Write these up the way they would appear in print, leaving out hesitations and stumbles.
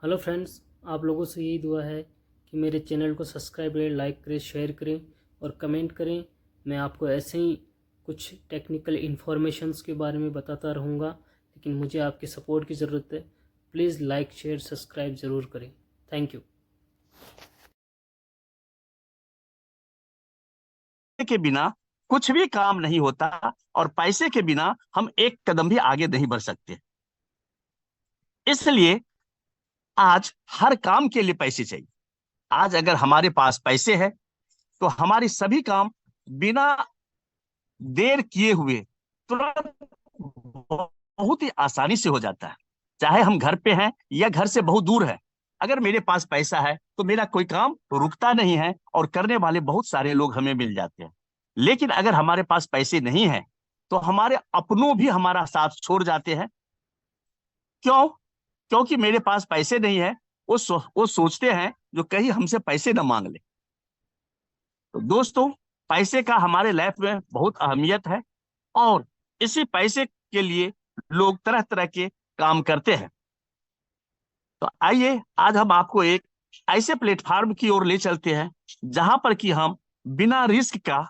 Hello friends, आप लोगों से यही दुआ है कि मेरे चैनल को सब्सक्राइब करें, लाइक करें, शेयर करें और कमेंट करें। मैं आपको ऐसे ही कुछ टेक्निकल इन्फॉर्मेशंस के बारे में बताता रहूँगा, लेकिन मुझे आपकी सपोर्ट की ज़रूरत है। प्लीज़ लाइक, शेयर, सब्सक्राइब ज़रूर करें। Thank you. के बिना कुछ भी काम नहीं होता और पैसे के बिना हम एक कदम भी आगे नहीं बढ़ सकते। इसलिए आज हर काम के लिए पैसे चाहिए। आज अगर हमारे पास पैसे हैं तो हमारी सभी काम बिना देर किए हुए तुरंत बहुत ही आसानी से हो जाता है। चाहे हम घर पे हैं या घर से बहुत दूर है, अगर मेरे पास पैसा है तो मेरा कोई काम रुकता नहीं है और करने वाले बहुत सारे लोग हमें मिल जाते हैं। लेकिन अगर हमारे पास पैसे नहीं है तो हमारे अपनों भी हमारा साथ छोड़ जाते हैं। क्यों? क्योंकि मेरे पास पैसे नहीं है। वो सोचते हैं जो कहीं हमसे पैसे न मांग ले। तो दोस्तों, पैसे का हमारे लाइफ में बहुत अहमियत है और इसी पैसे के लिए लोग तरह तरह के काम करते हैं। तो आइए आज हम आपको एक ऐसे प्लेटफॉर्म की ओर ले चलते हैं जहां पर कि हम बिना रिस्क का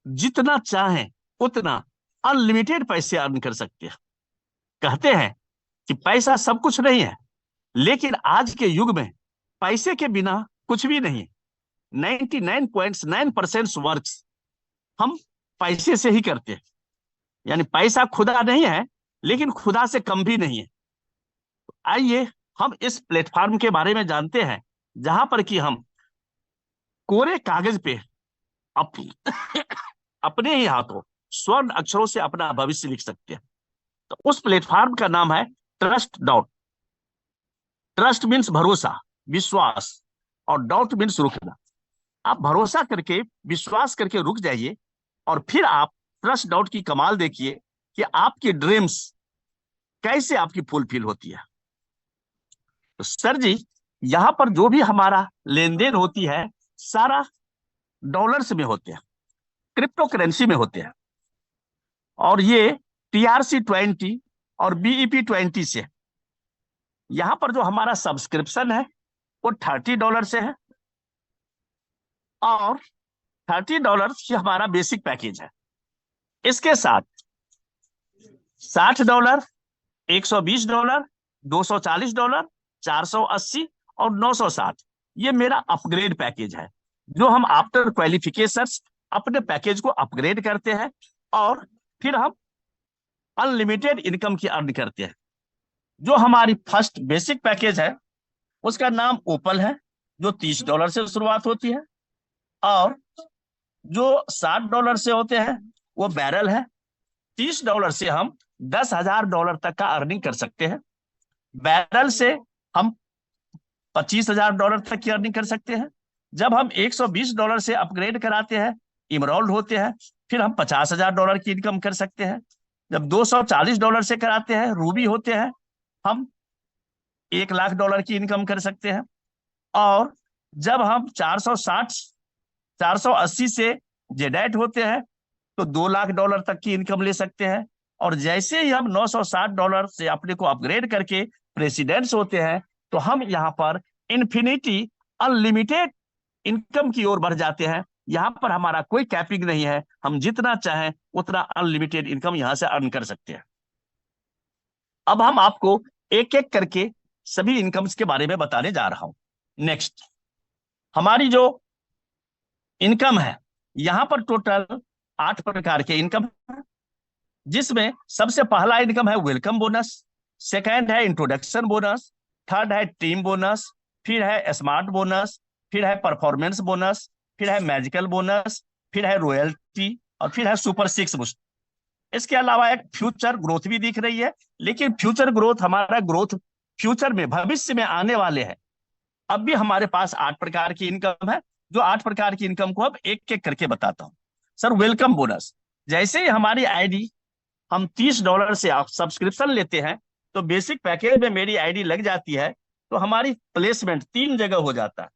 जितना चाहें उतना अनलिमिटेड पैसे अर्न कर सकते हैं। कहते हैं कि पैसा सब कुछ नहीं है, लेकिन आज के युग में पैसे के बिना कुछ भी नहीं है। 99.9% वर्क हम पैसे से ही करते हैं। यानी पैसा खुदा नहीं है, लेकिन खुदा से कम भी नहीं है। आइए हम इस प्लेटफॉर्म के बारे में जानते हैं जहां पर कि हम कोरे कागज पे अप, अपने ही हाथों स्वर्ण अक्षरों से अपना भविष्य लिख सकते हैं। तो उस प्लेटफॉर्म का नाम है ट्रस्ट डॉट। ट्रस्ट मीन्स भरोसा, विश्वास, और डॉट मीन्स रुकना। आप भरोसा करके, विश्वास करके रुक जाइए और फिर आप ट्रस्ट डॉट की कमाल देखिए कि आपकी ड्रीम्स कैसे आपकी फुलफिल होती है। तो सर जी, यहां पर जो भी हमारा लेन देन होती है सारा डॉलर्स में होते हैं, क्रिप्टो करेंसी में होते हैं। और ये TRC 20 और BEP 20 से। यहां पर जो हमारा सब्सक्रिप्शन है वो $30 से है और $30 ही हमारा बेसिक पैकेज है। इसके साथ $60, $120, $240, 480 और 960 ये मेरा अपग्रेड पैकेज है, जो हम आफ्टर क्वालिफिकेशन अपने पैकेज को अपग्रेड करते हैं और फिर हम अनलिमिटेड इनकम की अर्न करते हैं। जो हमारी फर्स्ट बेसिक पैकेज है उसका नाम ओपल है, जो $30 से शुरुआत होती है। और जो $60 से होते हैं वो बैरल है। $30 से हम $10,000 तक का अर्निंग कर सकते हैं। बैरल से हम $25,000 तक की अर्निंग कर सकते हैं। जब हम $120 से अपग्रेड कराते हैं, इमरोल्ड होते हैं, फिर हम $50,000 की इनकम कर सकते हैं। जब $240 से कराते हैं, रूबी होते हैं, हम $1,00,000 की इनकम कर सकते हैं। और जब हम 480 से जेडाइट होते हैं तो $2,00,000 तक की इनकम ले सकते हैं। और जैसे ही हम $960 से अपने को अपग्रेड करके प्रेसिडेंट्स होते हैं तो हम यहाँ पर इन्फिनिटी अनलिमिटेड इनकम की ओर बढ़ जाते हैं। यहाँ पर हमारा कोई कैपिंग नहीं है, हम जितना चाहें उतना अनलिमिटेड इनकम यहाँ से अर्न कर सकते हैं। अब हम आपको एक एक करके सभी इनकम्स के बारे में बताने जा रहा हूं। नेक्स्ट, हमारी जो इनकम है, यहां पर टोटल 8 प्रकार के इनकम है, जिसमें सबसे पहला इनकम है वेलकम बोनस, सेकंड है इंट्रोडक्शन बोनस, थर्ड है टीम बोनस, फिर है स्मार्ट बोनस, फिर है परफॉर्मेंस बोनस, फिर है मैजिकल बोनस, फिर है रॉयल्टी और फिर है सुपर सिक्स बूस्ट। इसके अलावा एक फ्यूचर ग्रोथ भी दिख रही है, लेकिन फ्यूचर ग्रोथ हमारा ग्रोथ फ्यूचर में, भविष्य में आने वाले हैं। अब भी हमारे पास 8 प्रकार की इनकम है, जो 8 प्रकार की इनकम को अब एक एक करके बताता हूं। सर, वेलकम बोनस, जैसे ही हमारी आईडी हम $30 से आप सब्सक्रिप्शन लेते हैं तो बेसिक पैकेज में मेरी आईडी लग जाती है, तो हमारी प्लेसमेंट 3 जगह हो जाता है।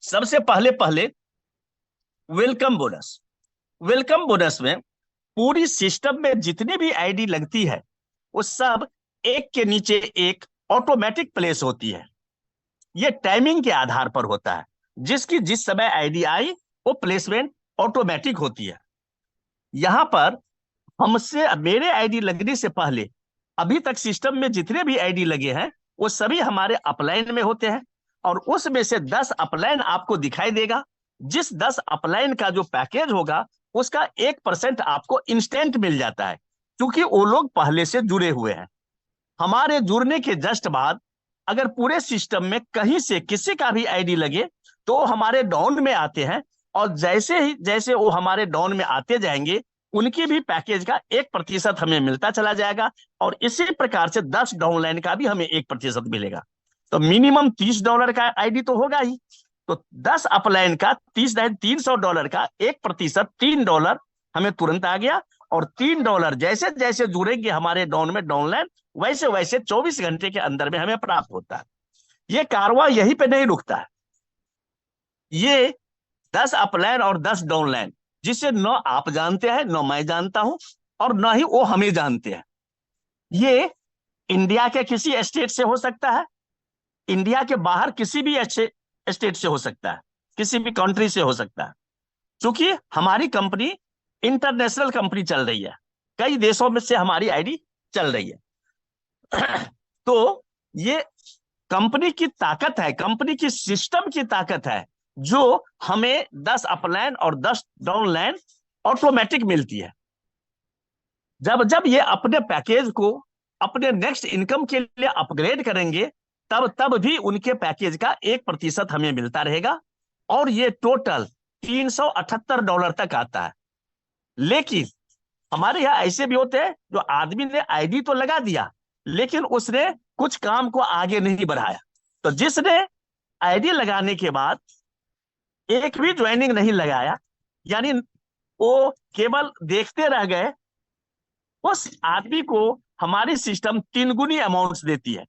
सबसे पहले पहले वेलकम बोनस। वेलकम बोनस में पूरी सिस्टम में जितनी भी आईडी लगती है वो सब एक के नीचे एक ऑटोमेटिक प्लेस होती है। ये टाइमिंग के आधार पर होता है, जिसकी जिस समय आईडी आई वो प्लेसमेंट ऑटोमेटिक होती है। यहां पर हमसे मेरे आईडी लगने से पहले अभी तक सिस्टम में जितने भी आईडी लगे हैं वो सभी हमारे अपलाइन में होते हैं, और उसमें से 10 अपलाइन आपको दिखाई देगा। जिस 10 अपलाइन का जो पैकेज होगा उसका 1% आपको इंस्टेंट मिल जाता है, क्योंकि वो लोग पहले से जुड़े हुए हैं। हमारे जुड़ने के जस्ट बाद अगर पूरे सिस्टम में कहीं से किसी का भी आईडी लगे तो हमारे डाउन में आते हैं, और जैसे वो हमारे डाउन में आते जाएंगे उनकी भी पैकेज का 1% हमें मिलता चला जाएगा, और इसी प्रकार से 10 डाउनलाइन का भी हमें 1% मिलेगा। तो मिनिमम $30 का आईडी तो होगा ही, तो 10 अपलाइन का $300 का 1% $3 हमें तुरंत आ गया। और $3 जैसे जैसे जुड़ेंगे हमारे डाउन में डाउनलाइन, वैसे वैसे 24 घंटे के अंदर में हमें प्राप्त होता है। ये कारवां यहीं पे नहीं रुकता है। ये 10 अपलाइन और 10 डाउनलाइन, जिसे न आप जानते हैं, न मैं जानता हूं, और न ही वो हमें जानते हैं। ये इंडिया के किसी स्टेट से हो सकता है, इंडिया के बाहर किसी भी स्टेट से हो सकता है, किसी भी कंट्री से हो सकता है। क्योंकि हमारी कंपनी इंटरनेशनल कंपनी चल रही है, कई देशों में से हमारी आईडी चल रही है। तो ये कंपनी की ताकत है, कंपनी की सिस्टम की ताकत है, जो हमें 10 अपलाइन और 10 डाउनलाइन ऑटोमेटिक मिलती है। जब जब ये अपने पैकेज को अपने नेक्स्ट इनकम के लिए अपग्रेड करेंगे, तब तब भी उनके पैकेज का 1% हमें मिलता रहेगा, और ये टोटल $378 तक आता है। लेकिन हमारे यहाँ ऐसे भी होते हैं जो आदमी ने आईडी तो लगा दिया, लेकिन उसने कुछ काम को आगे नहीं बढ़ाया। तो जिसने आईडी लगाने के बाद एक भी ज्वाइनिंग नहीं लगाया, यानी वो केवल देखते रह गए, उस आदमी को हमारी सिस्टम 3 गुनी अमाउंट देती है।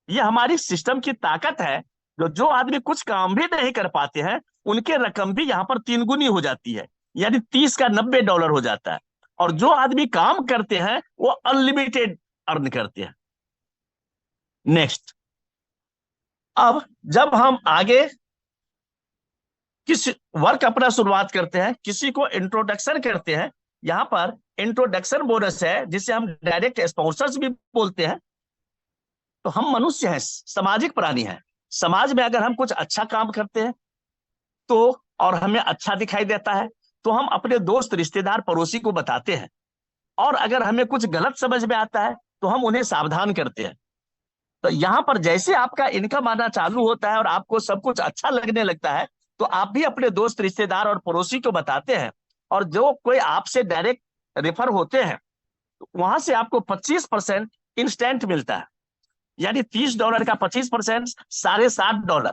ये हमारी सिस्टम की ताकत है। जो आदमी कुछ काम भी नहीं कर पाते हैं उनके रकम भी यहाँ पर 3 गुनी हो जाती है, यानी 30 का $90 हो जाता है। और जो आदमी काम करते हैं वो अनलिमिटेड अर्न करते हैं। नेक्स्ट, अब जब हम आगे किस वर्क अपना शुरुआत करते हैं, किसी को इंट्रोडक्शन करते हैं, यहां पर इंट्रोडक्शन बोनस है, जिसे हम डायरेक्ट स्पॉन्सर्स भी बोलते हैं। तो हम मनुष्य हैं, सामाजिक प्राणी हैं। समाज में अगर हम कुछ अच्छा काम करते हैं तो, और हमें अच्छा दिखाई देता है, तो हम अपने दोस्त, रिश्तेदार, पड़ोसी को बताते हैं। और अगर हमें कुछ गलत समझ में आता है तो हम उन्हें सावधान करते हैं। तो यहां पर जैसे आपका इनकम आना चालू होता है और आपको सब कुछ अच्छा लगने लगता है, तो आप भी अपने दोस्त, रिश्तेदार और पड़ोसी को बताते हैं। और जो कोई आपसे डायरेक्ट रेफर होते हैं, तो वहां से आपको 25% इंस्टेंट मिलता है, यानी $30 का 25% $60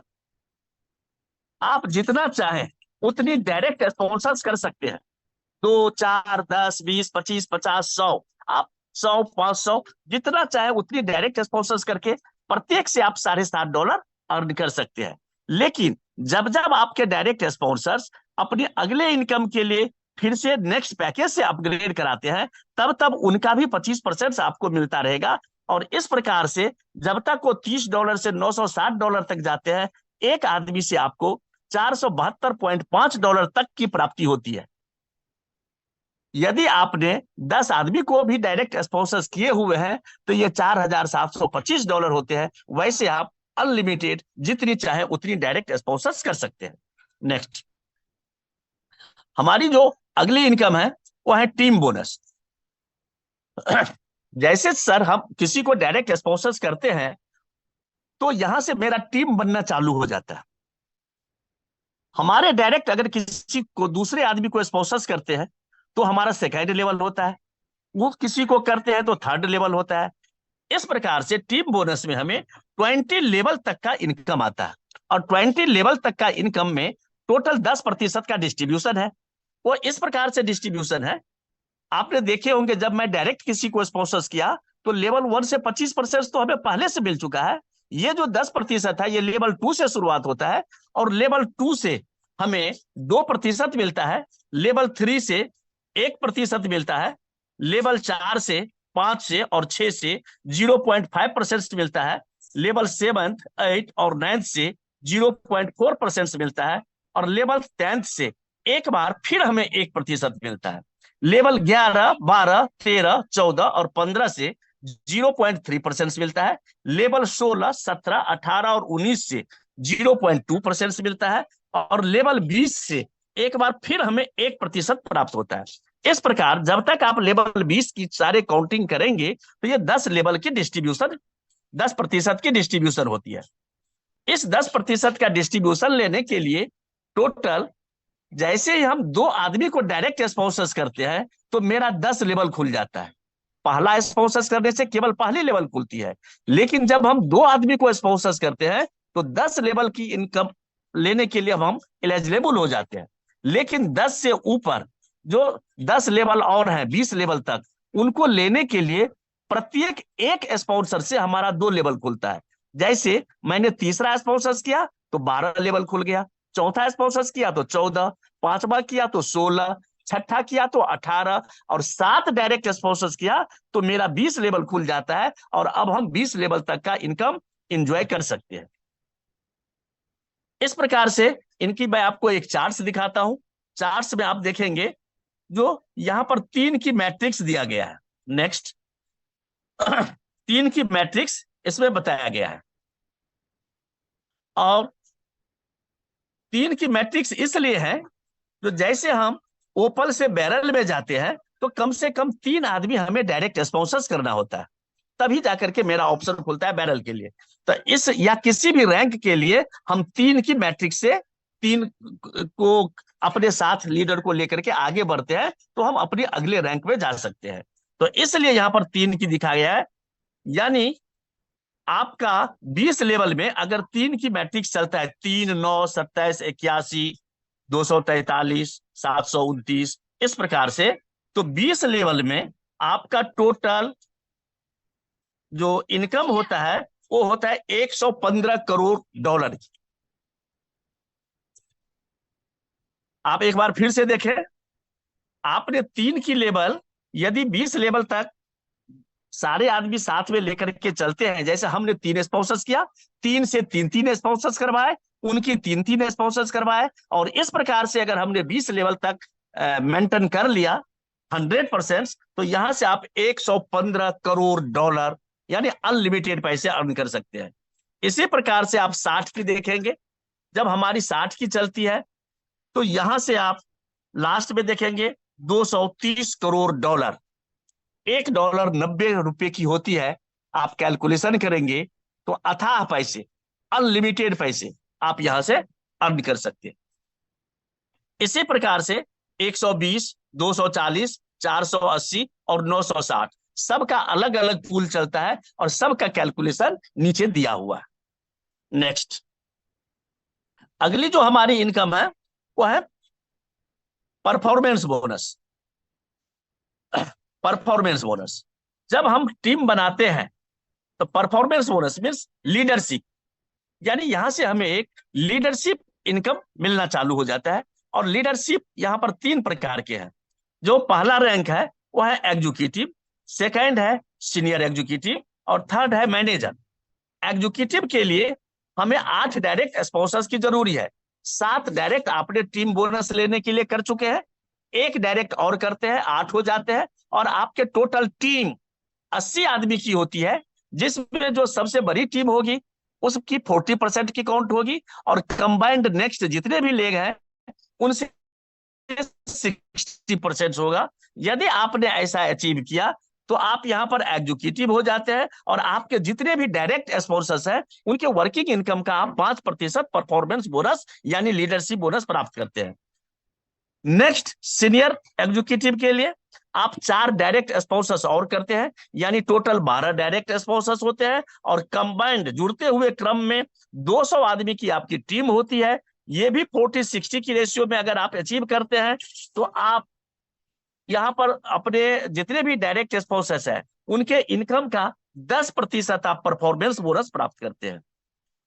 आप जितना चाहें उतनी डायरेक्ट स्पॉन्सर्स कर सकते हैं। 2, 4, 10, 20, 25, 50, 100, आप 100, 500 जितना चाहे उतनी डायरेक्ट स्पॉन्सर्स करके प्रत्येक से आप $60 अर्न कर सकते हैं। लेकिन जब जब आपके डायरेक्ट स्पॉन्सर्स अपने अगले इनकम के लिए फिर से नेक्स्ट पैकेज से अपग्रेड कराते हैं, तब तब उनका भी 25% आपको मिलता रहेगा। और इस प्रकार से जब तक वो $30 से $960 तक जाते हैं, एक आदमी से आपको $472.5 तक की प्राप्ति होती है। यदि आपने 10 आदमी को भी डायरेक्ट स्पॉन्सर्स किए हुए हैं तो ये $4725 होते हैं। वैसे आप अनलिमिटेड जितनी चाहे उतनी डायरेक्ट स्पॉन्सर्स कर सकते हैं। नेक्स्ट, हमारी जो अगली इनकम है वो है टीम बोनस। जैसे सर हम किसी को डायरेक्ट स्पॉन्सर्स करते हैं तो यहां से मेरा टीम बनना चालू हो जाता है। हमारे डायरेक्ट अगर किसी को, दूसरे आदमी को स्पॉन्सर्स करते हैं तो हमारा सेकेंड लेवल होता है, वो किसी को करते हैं तो थर्ड लेवल होता है। इस प्रकार से टीम बोनस में हमें 20 लेवल तक का इनकम आता है। और 20 लेवल तक का इनकम में टोटल 10% का डिस्ट्रीब्यूशन है। वो इस प्रकार से डिस्ट्रीब्यूशन है, आपने देखे होंगे जब मैं डायरेक्ट किसी को स्पॉन्सर्स किया तो लेवल 1 से 25% तो हमें पहले से मिल चुका है। ये जो 10% है ये लेवल 2 से शुरुआत होता है, और लेवल 2 से हमें 2% मिलता है, लेवल 3 से 1% मिलता है, लेवल 4 से 5 से और 6 से 0.5% मिलता है। लेवल 7, 8 और 9 से 0.4% मिलता है। और लेवल 10 से एक बार फिर हमें 1% मिलता है। लेवल 11, 12, 13, 14 और 15 से 0.3% मिलता है। लेवल 16, 17, 18 और 19 से 0.2% मिलता है। और लेवल 20 से एक बार फिर हमें 1% प्राप्त होता है। इस प्रकार जब तक आप लेवल 20 की सारे काउंटिंग करेंगे तो ये 10 लेवल की डिस्ट्रीब्यूशन, 10% की डिस्ट्रीब्यूशन होती है। इस 10% का डिस्ट्रीब्यूशन लेने के लिए टोटल, जैसे ही हम 2 आदमी को डायरेक्ट स्पॉन्सर्स करते हैं तो मेरा 10 लेवल खुल जाता है। पहला स्पॉन्सर्स करने से केवल पहली लेवल खुलती है, लेकिन जब हम 2 आदमी को स्पॉन्सर्स करते हैं तो 10 लेवल की इनकम लेने के लिए हम एलिजिबल हो जाते हैं। लेकिन 10 से ऊपर जो 10 लेवल और हैं, 20 लेवल तक, उनको लेने के लिए प्रत्येक एक स्पॉन्सर से हमारा 2 लेवल खुलता है। जैसे मैंने तीसरा स्पॉन्सर्स किया तो 12 लेवल खुल गया, चौथा स्पॉन्सर्स किया तो 14, पांचवा किया तो 16, छठा किया तो 18 और 7 डायरेक्ट स्पॉन्सर्स किया तो मेरा 20 लेवल खुल जाता है। और अब हम 20 लेवल तक का इनकम एंजॉय कर सकते हैं। इस प्रकार से इनकी मैं आपको एक चार्ट्स दिखाता हूं। चार्ट्स में आप देखेंगे जो यहां पर 3 की मैट्रिक्स दिया गया है। नेक्स्ट 3 की मैट्रिक्स इसमें बताया गया है। और 3 की मैट्रिक्स इसलिए है तो जैसे हम ओपल से बैरल में जाते हैं तो कम से कम 3 आदमी हमें डायरेक्ट स्पॉन्सर्स करना होता है, तभी जाकर के मेरा ऑप्शन खुलता है बैरल के लिए। तो इस या किसी भी रैंक के लिए हम 3 की मैट्रिक्स से 3 को अपने साथ लीडर को लेकर के आगे बढ़ते हैं तो हम अपने अगले रैंक में जा सकते हैं। तो इसलिए यहां पर 3 की दिखा गया है। यानी आपका 20 लेवल में अगर 3 की मैट्रिक्स चलता है, 3, 9, 27, 81, 243, 729, इस प्रकार से, तो 20 लेवल में आपका टोटल जो इनकम होता है वो होता है 115 करोड़ डॉलर की। आप एक बार फिर से देखें, आपने 3 की लेवल यदि 20 लेवल तक सारे आदमी साथ में लेकर के चलते हैं, जैसे हमने 3 स्पॉन्सर्स किया, 3 से 3 स्पॉन्सर्स करवाए, उनकी 3 स्पॉन्सर्स करवाए, और इस प्रकार से अगर हमने 20 लेवल तक मेंटेन कर लिया 100%, तो यहां से आप 115 करोड़ डॉलर यानी अनलिमिटेड पैसे अर्न कर सकते हैं। इसी प्रकार से आप 60 की देखेंगे, जब हमारी 60 की चलती है तो यहां से आप लास्ट में देखेंगे 230 करोड़ डॉलर। $1 90 रुपए की होती है। आप कैलकुलेशन करेंगे तो अथाह पैसे, अनलिमिटेड पैसे आप यहां से अर्न कर सकते हैं। इसी प्रकार से 120, 240, 480 और 960 सबका अलग अलग पूल चलता है और सबका कैलकुलेशन नीचे दिया हुआ है। नेक्स्ट, अगली जो हमारी इनकम है वो है परफॉर्मेंस बोनस। परफॉर्मेंस बोनस जब हम टीम बनाते हैं तो परफॉर्मेंस बोनस मींस लीडरशिप, यानी यहां से हमें एक लीडरशिप इनकम मिलना चालू हो जाता है। और लीडरशिप यहां पर 3 प्रकार के हैं। जो पहला रैंक है वो है एग्जीक्यूटिव, सेकंड है सीनियर एग्जीक्यूटिव और थर्ड है मैनेजर। एग्जीक्यूटिव के लिए हमें 8 डायरेक्ट स्पॉन्सर्स की जरूरी है। 7 डायरेक्ट आपने टीम बोनस लेने के लिए कर चुके हैं, 1 डायरेक्ट और करते हैं, 8 हो जाते हैं। और आपके टोटल टीम 80 आदमी की होती है, जिसमें जो सबसे बड़ी टीम होगी उसकी 40% की काउंट होगी और कंबाइंड नेक्स्ट जितने भी लेग हैं उनसे 60% होगा। यदि आपने ऐसा अचीव किया तो आप यहां पर एग्जीक्यूटिव हो जाते हैं और आपके जितने भी डायरेक्ट स्पॉन्सर्स हैं उनके वर्किंग इनकम का आप 5% परफॉर्मेंस बोनस यानी लीडरशिप बोनस प्राप्त करते हैं। नेक्स्ट, सीनियर एग्जीक्यूटिव के लिए आप 4 डायरेक्ट स्पॉन्सर्स और करते हैं, यानी टोटल 12 डायरेक्ट स्पॉन्सर्स होते हैं और कंबाइंड जुड़ते हुए क्रम में 200 आदमी की आपकी टीम होती है। ये भी 40-60 की रेशियो में अगर आप अचीव करते हैं तो आप यहां पर अपने जितने भी डायरेक्ट स्पॉन्सर्स हैं उनके इनकम का 10% आप परफॉर्मेंस बोनस प्राप्त करते हैं।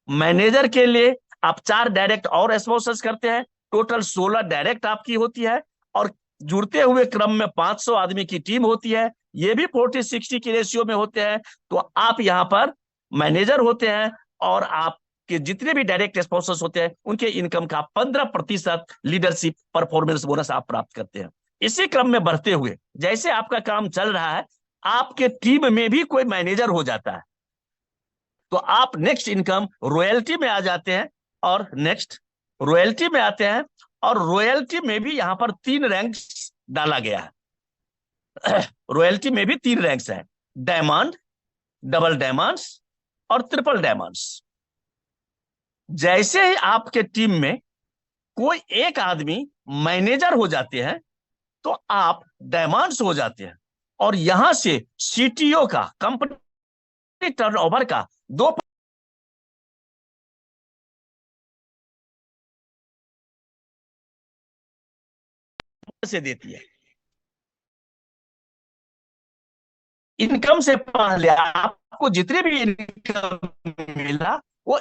मैनेजर के लिए आप 4 डायरेक्ट और स्पॉन्सर्स करते हैं, टोटल 16 डायरेक्ट आपकी होती है और जुड़ते हुए क्रम में 500 आदमी की टीम होती है। ये भी 40-60 की रेशियो में होते हैं। तो आप यहाँ पर मैनेजर होते हैं और आपके जितने भी डायरेक्ट स्पॉन्सर्स होते हैं उनके इनकम का 15% लीडरशिप परफॉर्मेंस बोनस आप प्राप्त करते हैं। इसी क्रम में बढ़ते हुए जैसे आपका काम चल रहा है, आपके टीम में भी कोई मैनेजर हो जाता है, तो आप नेक्स्ट इनकम रॉयल्टी में आ जाते हैं। और नेक्स्ट रॉयल्टी में आते हैं, और रॉयल्टी में भी यहां पर 3 रैंक्स डाला गया है। रॉयल्टी में भी 3 रैंक्स हैं, डायमंड, डबल डायमंड्स और ट्रिपल डायमंड्स। जैसे ही आपके टीम में कोई एक आदमी मैनेजर हो जाते हैं तो आप डायमंड्स हो जाते हैं, और यहां से सीटीओ का, कंपनी टर्नओवर का 2 से देती है। इनकम से पहले आपको जितने भी इनकम मिला वो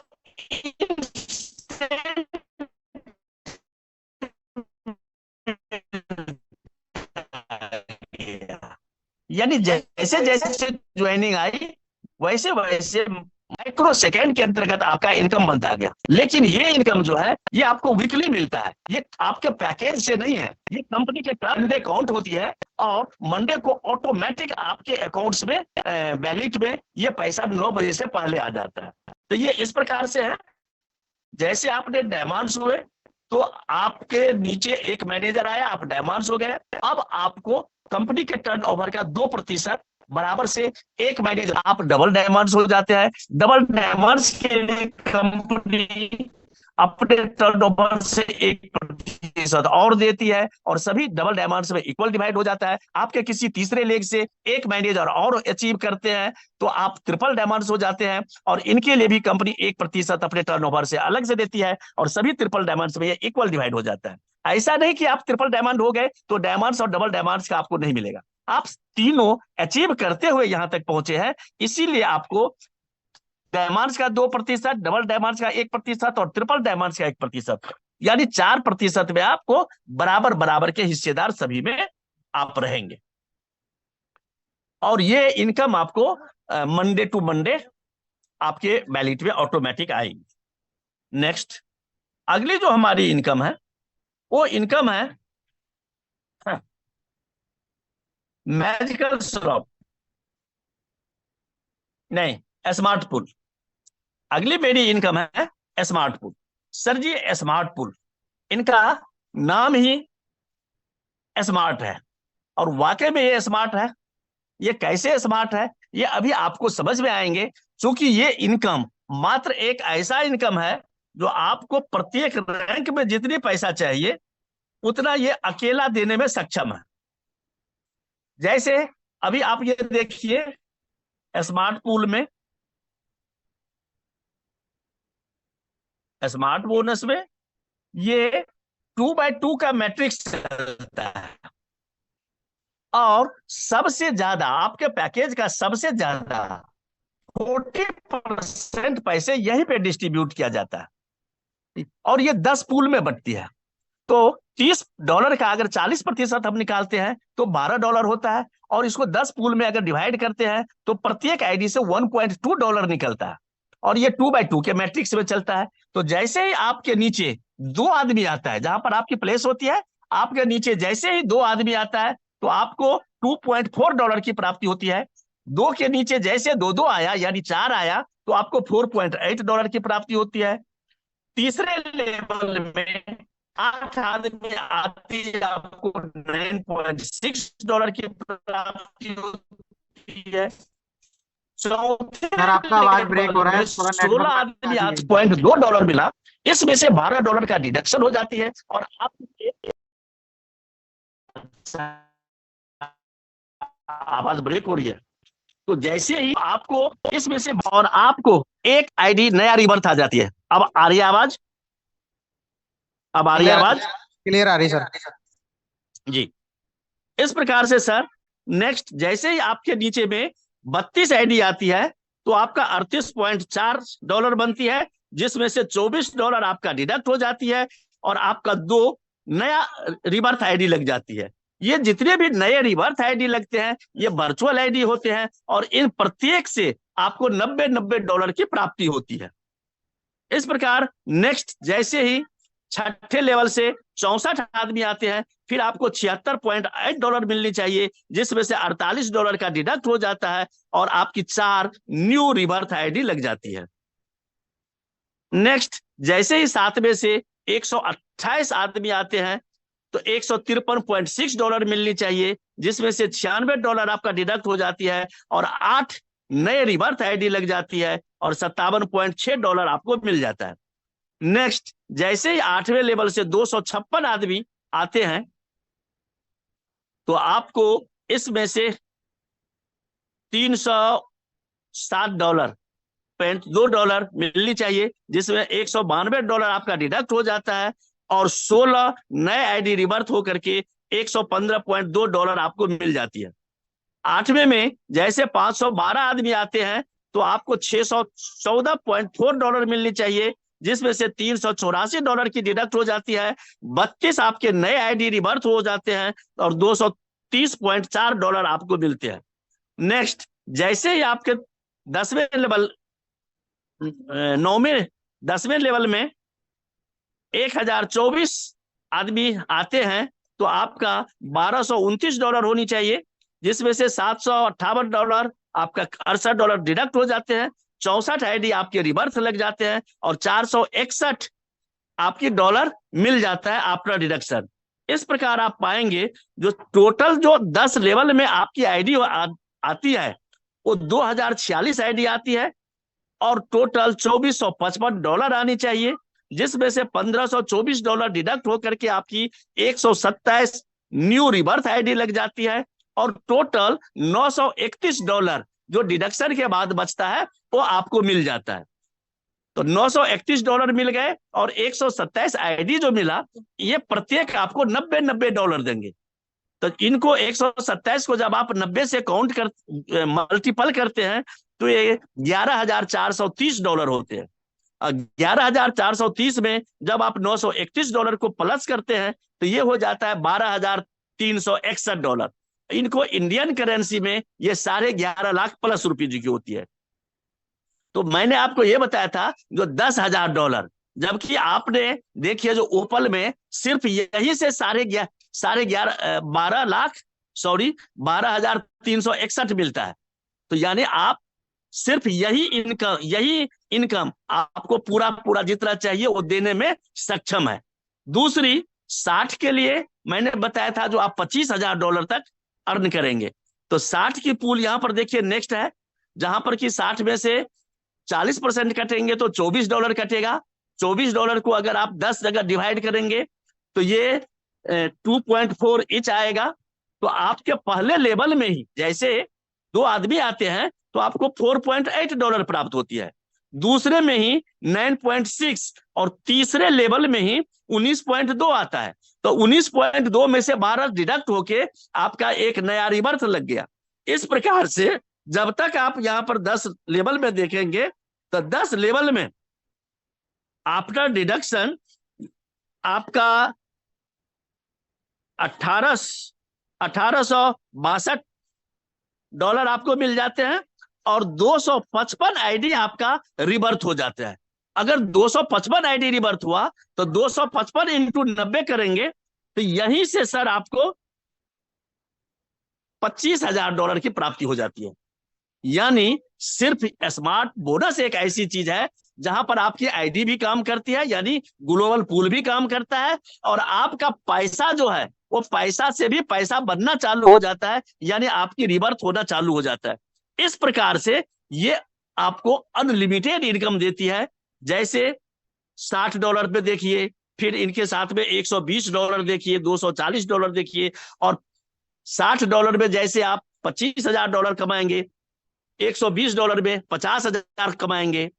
यानी जैसे जैसे ज्वाइनिंग आई वैसे वैसे माइक्रो सेकेंड के अंतर्गत आपका इनकम बनता गया। लेकिन ये इनकम जो है ये आपको वीकली मिलता है, ये आपके पैकेज से नहीं है, ये कंपनी के मंडे अकाउंट होती है, और मंडे को ऑटोमेटिक आपके अकाउंट्स में, बैलेंस में ये पैसा 9 बजे से पहले आ जाता है। तो ये इस प्रकार से है। जैसे आपने डायमंड्स हुए तो आपके नीचे एक मैनेजर आया, आप डायमंड्स हो गए। अब आपको कंपनी के टर्नओवर का 2% बराबर से एक मैनेजर, आप डबल डायमंड्स हो जाते हैं। डबल डायमंड्स के लिए कंपनी अपने टर्नओवर से 1% और देती है, और सभी डबल डायमंड्स में इक्वल डिवाइड हो जाता है। आपके किसी तीसरे लेग से एक मैनेजर और अचीव करते हैं तो आप ट्रिपल डायमंड्स हो जाते हैं, और इनके लिए भी कंपनी 1% अपने टर्नओवर से अलग से देती है, और सभी ट्रिपल डायमंड्स में ये इक्वल डिवाइड हो जाता है। ऐसा नहीं कि आप ट्रिपल डायमंड हो गए तो डायमंड्स और डबल डायमंड्स का आपको नहीं मिलेगा, आप तीनों अचीव करते हुए यहां तक पहुंचे हैं, इसीलिए आपको डायमंड्स का 2%, डबल डायमंड्स का 1% और ट्रिपल डायमंड्स का 1%, यानी 4% में आपको बराबर बराबर के हिस्सेदार सभी में आप रहेंगे। और ये इनकम आपको मंडे टू मंडे आपके बैलेंस में ऑटोमेटिक आएगी। नेक्स्ट, अगली जो हमारी इनकम है वो इनकम है मैजिकल श्रॉप, नहीं, स्मार्ट पुल। अगली मेरी इनकम है स्मार्ट पुल। सर जी स्मार्ट पुल, इनका नाम ही स्मार्ट है, और वाकई में ये स्मार्ट है। ये कैसे स्मार्ट है ये अभी आपको समझ में आएंगे, क्योंकि ये इनकम मात्र एक ऐसा इनकम है जो आपको प्रत्येक रैंक में जितनी पैसा चाहिए उतना ये अकेला देने में सक्षम है। जैसे अभी आप ये देखिए स्मार्ट पूल में, स्मार्ट बोनस में ये 2x2 का मैट्रिक्स चलता है, और सबसे ज्यादा आपके पैकेज का सबसे ज्यादा 40% पैसे यहीं पे डिस्ट्रीब्यूट किया जाता है, और ये 10 पूल में बंटती है। तो $30 का अगर 40% हम निकालते हैं तो $12 होता है, और इसको 10 पूल में अगर डिवाइड करते हैं तो प्रत्येक आईडी से $1.2 निकलता है, और ये 2x2 के मैट्रिक्स में चलता है। तो जैसे ही आपके नीचे 2 आदमी आता है, जहां पर आपकी प्लेस होती है, आपके नीचे जैसे ही 2 आदमी आता है तो आपको $2.4 की प्राप्ति होती है। 2 के नीचे जैसे 2-2 आया यानी 4 आया तो आपको $4.8 की प्राप्ति होती है। तीसरे लेवल में 8 आदमी आती है, आपको $9.6 की प्राप्ति होती है। सर आपका आवाज ब्रेक हो रहा है, थोड़ा 16 आदमी $8.2 मिला, इसमें से $12 का डिडक्शन हो जाती है, और आप आवाज ब्रेक हो रही है। तो जैसे ही आपको इसमें से, और आपको एक आईडी नया रिवर्थ आ जाती है। अब आ रही है आवाज? अब आ रही है आवाज? क्लियर आ रही सर जी। इस प्रकार से सर नेक्स्ट, जैसे ही आपके नीचे में 32 आईडी आती है तो आपका $38.4 बनती है, जिसमें से $24 आपका डिडक्ट हो जाती है, और आपका 2 नया रिवर्थ आईडी लग जाती है। ये जितने भी नए रिवर्स आईडी लगते हैं ये वर्चुअल आईडी होते हैं, और इन प्रत्येक से आपको 90-90 डॉलर की प्राप्ति होती है। इस प्रकार नेक्स्ट जैसे ही छठे लेवल से 64 आदमी आते हैं, फिर आपको 76.8 डॉलर मिलनी चाहिए, जिसमें से 48 डॉलर का डिडक्ट हो जाता है और आपकी 4 न्यू रिवर्स आईडी लग जाती है। नेक्स्ट जैसे ही 7वें से 128 आदमी आते हैं तो 153.6 डॉलर मिलनी चाहिए, जिसमें से 96 डॉलर आपका डिडक्ट हो जाती है और 8 नए रिवर्स आईडी लग जाती है और 57.6 डॉलर आपको मिल जाता है। नेक्स्ट जैसे ही 8वें लेवल से 256 आदमी आते हैं तो आपको इसमें से 307 डॉलर 2 डॉलर मिलनी चाहिए, जिसमें 192 डॉलर आपका डिडक्ट हो जाता है और 16 नए आईडी रिवर्स होकर के 115.2 डॉलर आपको मिल जाती है। 8वें में जैसे 512 आदमी आते हैं तो आपको 614.4 डॉलर मिलनी चाहिए, जिसमें से 384 डॉलर की डिडक्ट हो जाती है, 32 आपके नए आईडी रिवर्स हो जाते हैं और 230.4 डॉलर आपको मिलते हैं। नेक्स्ट जैसे ही आपके 10वें लेवल 9वें 10वें लेवल में 1024 आदमी आते हैं तो आपका 1229 डॉलर होनी चाहिए, जिसमें से 758 डॉलर आपका 68 डॉलर डिडक्ट हो जाते हैं, 64 आईडी आपके रिवर्स लग जाते हैं और 461 आपकी डॉलर मिल जाता है आफ्टर डिडक्शन। इस प्रकार आप पाएंगे जो टोटल जो 10 लेवल में आपकी आईडी आती है वो 2046 आईडी आती है और टोटल 2455 डॉलर आनी चाहिए, जिसमें से 1524 डॉलर डिडक्ट होकर के आपकी 127 न्यू रिवर्स आईडी लग जाती है और टोटल 931 डॉलर जो डिडक्शन के बाद बचता है वो आपको मिल जाता है। तो 931 डॉलर मिल गए और 127 आईडी जो मिला ये प्रत्येक आपको 90-90 डॉलर देंगे। तो इनको 127 को जब आप 90 से काउंट कर मल्टीपल करते हैं तो ये 11,430 डॉलर होते हैं। 11,430 में जब आप 931 डॉलर को प्लस करते हैं तो ये हो जाता है 12,361 डॉलर। इनको इंडियन करेंसी में ये 11.5 लाख प्लस रुपए की होती है। तो मैंने आपको ये बताया था जो 10,000 डॉलर, जबकि आपने देखिए जो ओपल में सिर्फ यही से 12,361 मिलता है। तो यानी आप सिर्फ यही इनकम आपको पूरा जितना चाहिए वो देने में सक्षम है। दूसरी 60 के लिए मैंने बताया था जो आप 25,000 डॉलर तक अर्न करेंगे। तो 60 की पूल यहां पर देखिए नेक्स्ट है, जहां पर कि 60 में से 40% कटेंगे तो 24 डॉलर कटेगा। 24 डॉलर को अगर आप 10 जगह डिवाइड करेंगे तो ये 2.4 इंच आएगा। तो आपके पहले लेवल में ही जैसे 2 आदमी आते हैं तो आपको 4.8 डॉलर प्राप्त होती है, दूसरे में ही 9.6 और तीसरे लेवल में ही 19.2 आता है। तो 19.2 में से 12 डिडक्ट होके आपका एक नया रिवर्स लग गया। इस प्रकार से जब तक आप यहां पर 10 लेवल में देखेंगे तो 10 लेवल में आफ्टर डिडक्शन आपका 1862 डॉलर आपको मिल जाते हैं और 255 आईडी आपका रिवर्थ हो जाता है। अगर 255 आईडी रिवर्थ हुआ तो 255 इंटू 90 करेंगे तो यहीं से सर आपको 25,000 डॉलर की प्राप्ति हो जाती है। यानी सिर्फ स्मार्ट बोनस एक ऐसी चीज है जहां पर आपकी आईडी भी काम करती है, यानी ग्लोबल पूल भी काम करता है और आपका पैसा जो है वो पैसा से भी पैसा बनना चालू हो जाता है, यानी आपकी रिवर्थ होना चालू हो जाता है। इस प्रकार से ये आपको अनलिमिटेड इनकम देती है। जैसे 60 डॉलर पे देखिए, फिर इनके साथ में 120 डॉलर देखिए, 240 डॉलर देखिए, और 60 डॉलर में जैसे आप 25,000 डॉलर कमाएंगे, 120 डॉलर में 50,000 कमाएंगे,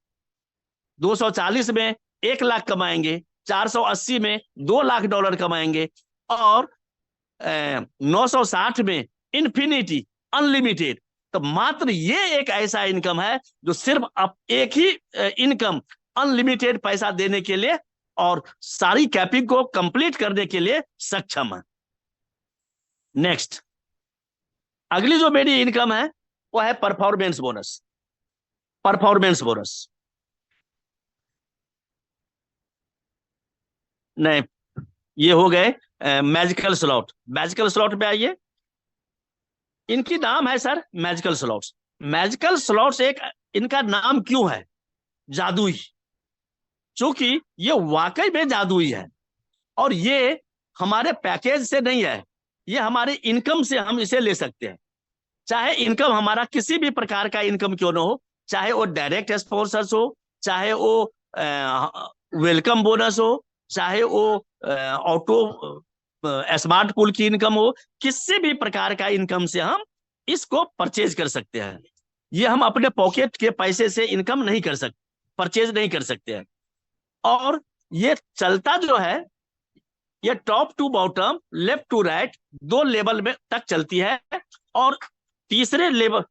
240 में 1 लाख कमाएंगे, 480 में 2 लाख डॉलर कमाएंगे और 960 में इन्फिनिटी अनलिमिटेड। तो मात्र ये एक ऐसा इनकम है जो सिर्फ अब एक ही इनकम अनलिमिटेड पैसा देने के लिए और सारी कैपिंग को कंप्लीट करने के लिए सक्षम है। नेक्स्ट, अगली जो मेरी इनकम है वो है परफॉर्मेंस बोनस। परफॉर्मेंस बोनस नहीं, ये हो गए मैजिकल स्लॉट। मैजिकल स्लॉट पे आइए, इनकी नाम है sir magical slots. Magical slots एक इनका नाम क्यों है? जादुई, क्योंकि ये वाकई में जादुई है। और ये हमारे पैकेज से नहीं है, ये हमारे इनकम से हम इसे ले सकते हैं। चाहे इनकम हमारा किसी भी प्रकार का इनकम क्यों ना हो, चाहे वो डायरेक्ट स्पॉन्सर्स हो, चाहे वो वेलकम बोनस हो, चाहे वो ऑटो स्मार्ट पुल की इनकम हो, किसी भी प्रकार का इनकम से हम इसको परचेज कर सकते हैं। ये हम अपने पॉकेट के पैसे से इनकम नहीं कर सकते, परचेज नहीं कर सकते हैं। और ये चलता जो है, ये top to bottom, left to right, दो लेवल में तक चलती है। और तीसरे लेवल,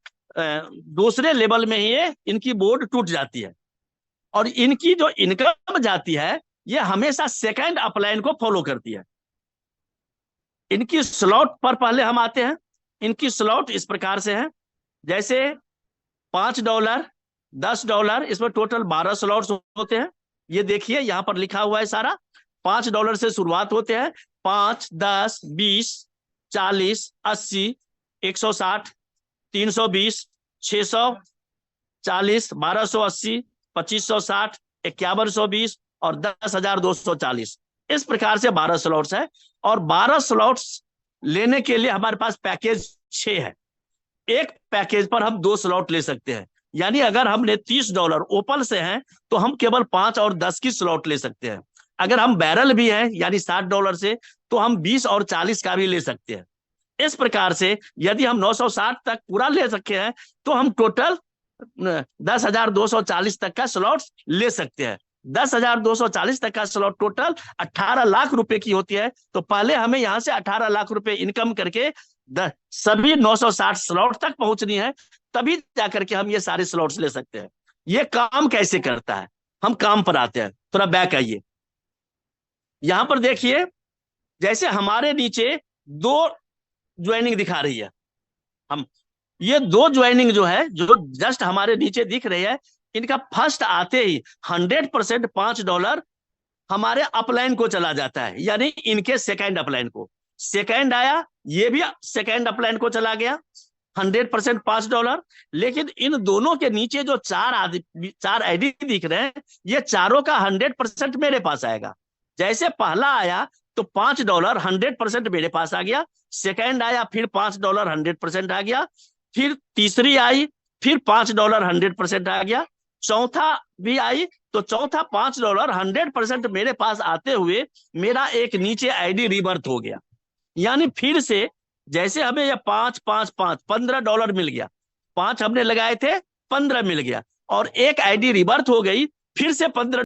दूसरे लेवल में ही इनकी बोर्ड टूट जाती है। और इनकी जो इनकम जाती है ये हमेशा सेकंड अपलाइन को फॉलो करती है। इनकी स्लॉट पर पहले हम आते हैं। इनकी स्लॉट इस प्रकार से है, जैसे $5, $10, इसमें टोटल 12 स्लॉट्स होते हैं। ये देखिए यहाँ पर लिखा हुआ है सारा। $5 से शुरुआत होते हैं, 5, 10, 20, 40, 80, 160, 320, 640, 1280, 2560, 5120 और 10,240। इस प्रकार से 12 स्लॉट्स है। और 12 स्लॉट्स लेने के लिए हमारे पास पैकेज 6 है। एक पैकेज पर हम 2 स्लॉट ले सकते हैं। यानी अगर हमने $30 ओपल से हैं तो हम केवल 5 और 10 की स्लॉट ले सकते हैं। अगर हम बैरल भी हैं यानी $60 से, तो हम 20 और 40 का भी ले सकते हैं। इस प्रकार से यदि हम 960 तक पूरा ले सके हैं तो हम टोटल 10,240 तक का स्लॉट ले सकते हैं। 10,240 तक का स्लॉट टोटल 18 लाख रुपए की होती है। तो पहले हमें यहां से 18 लाख रुपए इनकम करके सभी 960 स्लॉट तक पहुंचनी है, तभी जाकर के हम ये सारे स्लॉट्स ले सकते हैं। ये काम कैसे करता है, हम काम पर आते हैं। थोड़ा बैक आइए, यहां पर देखिए, जैसे हमारे नीचे 2 ज्वाइनिंग दिखा रही है। हम ये 2 ज्वाइनिंग जो है, जो जस्ट हमारे नीचे दिख रही है, इनका फर्स्ट आते ही 100% $5 हमारे अपलाइन को चला जाता है, यानी इनके सेकंड अपलाइन को। सेकंड आया, ये भी सेकंड अपलाइन को चला गया 100% $5। लेकिन इन दोनों के नीचे जो 4 आईडी दिख रहे हैं, ये चारों का 100% मेरे पास आएगा। जैसे पहला आया तो $5 100% मेरे पास आ गया, सेकंड आया फिर $5 100% आ गया, फिर तीसरी आई फिर $5 100% आ गया, चौथा भी आई तो चौथा $5 100% मेरे पास आते हुए मेरा एक नीचे आईडी रिवर्थ हो गया। यानी फिर से जैसे हमें ये 5, 5, 5 $15 मिल गया, 5 हमने लगाए थे, 15 मिल गया, और एक आईडी रिवर्थ हो गई, फिर से 15